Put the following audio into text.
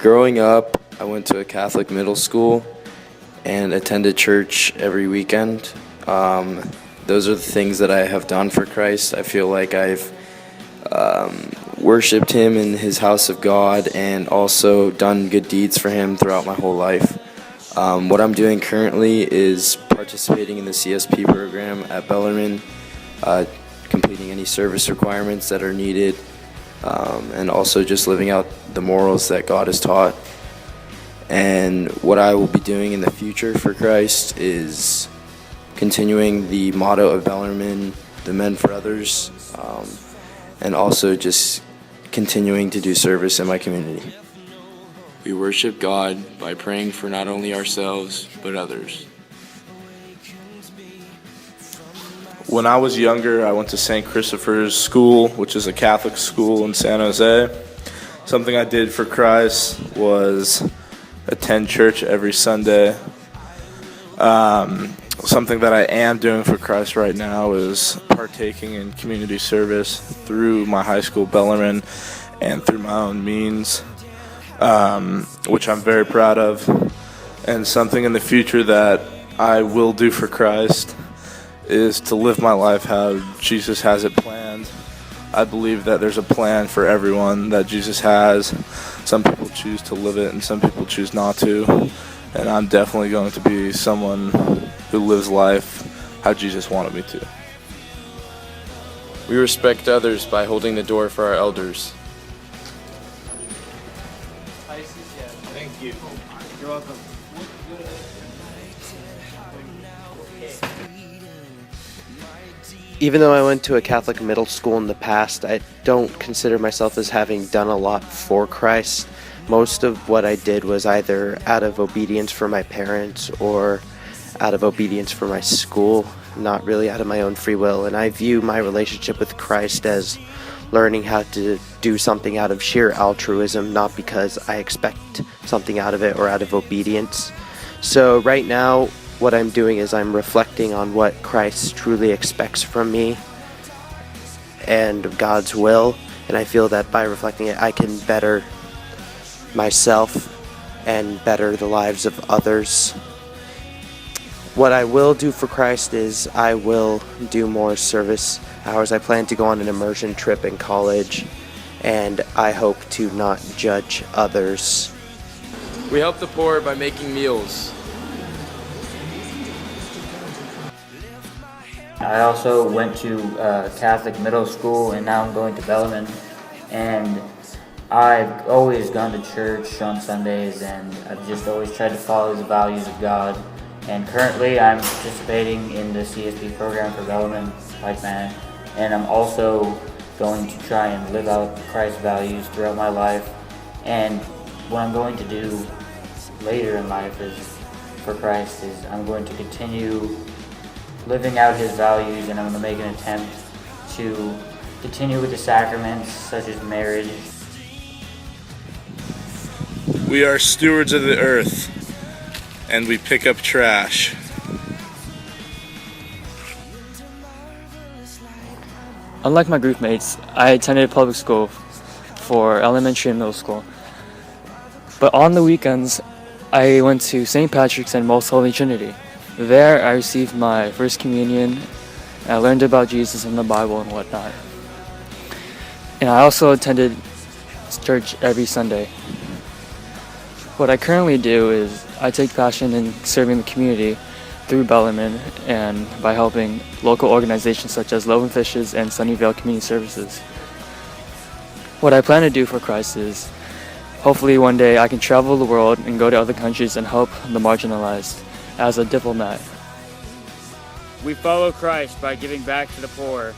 Growing up, I went to a Catholic middle school and attended church every weekend. Those are the things that I have done for Christ. I feel like I've worshiped Him in His house of God and also done good deeds for Him throughout my whole life. What I'm doing currently is participating in the CSP program at Bellarmine, completing any service requirements that are needed, and also just living out the morals that God has taught. And what I will be doing in the future for Christ is continuing the motto of Bellarmine, the men for others, and also just continuing to do service in my community. We worship God by praying for not only ourselves, but others. When I was younger, I went to St. Christopher's School, which is a Catholic school in San Jose. Something I did for Christ was attend church every Sunday. Something that I am doing for Christ right now is partaking in community service through my high school, Bellarmine, and through my own means, which I'm very proud of. And something in the future that I will do for Christ is to live my life how Jesus has it planned. I believe that there's a plan for everyone that Jesus has. Some people choose to live it and some people choose not to. And I'm definitely going to be someone who lives life how Jesus wanted me to. We respect others by holding the door for our elders. Thank you. You're welcome. Even though I went to a Catholic middle school in the past, I don't consider myself as having done a lot for Christ. Most of what I did was either out of obedience for my parents or out of obedience for my school, not really out of my own free will. And I view my relationship with Christ as learning how to do something out of sheer altruism, not because I expect something out of it or out of obedience. So right now, what I'm doing is I'm reflecting on what Christ truly expects from me and God's will, and I feel that by reflecting it, I can better myself and better the lives of others. What I will do for Christ is I will do more service hours. I plan to go on an immersion trip in college, and I hope to not judge others. We help the poor by making meals. I also went to Catholic middle school, and now I'm going to Bellarmine. And I've always gone to church on Sundays, and I've just always tried to follow the values of God. And currently I'm participating in the CSP program for Bellarmine, like man. And I'm also going to try and live out Christ's values throughout my life. And what I'm going to do later in life is, for Christ, is I'm going to continue living out His values, and I'm going to make an attempt to continue with the sacraments such as marriage. We are stewards of the earth, and we pick up trash. Unlike my group mates, I attended public school for elementary and middle school. But on the weekends, I went to St. Patrick's and Most Holy Trinity. There, I received my first communion, and I learned about Jesus and the Bible and whatnot. And I also attended church every Sunday. What I currently do is I take passion in serving the community through Bellarmine and by helping local organizations such as Love and Fishes and Sunnyvale Community Services. What I plan to do for Christ is hopefully one day I can travel the world and go to other countries and help the marginalized as a diplomat. We follow Christ by giving back to the poor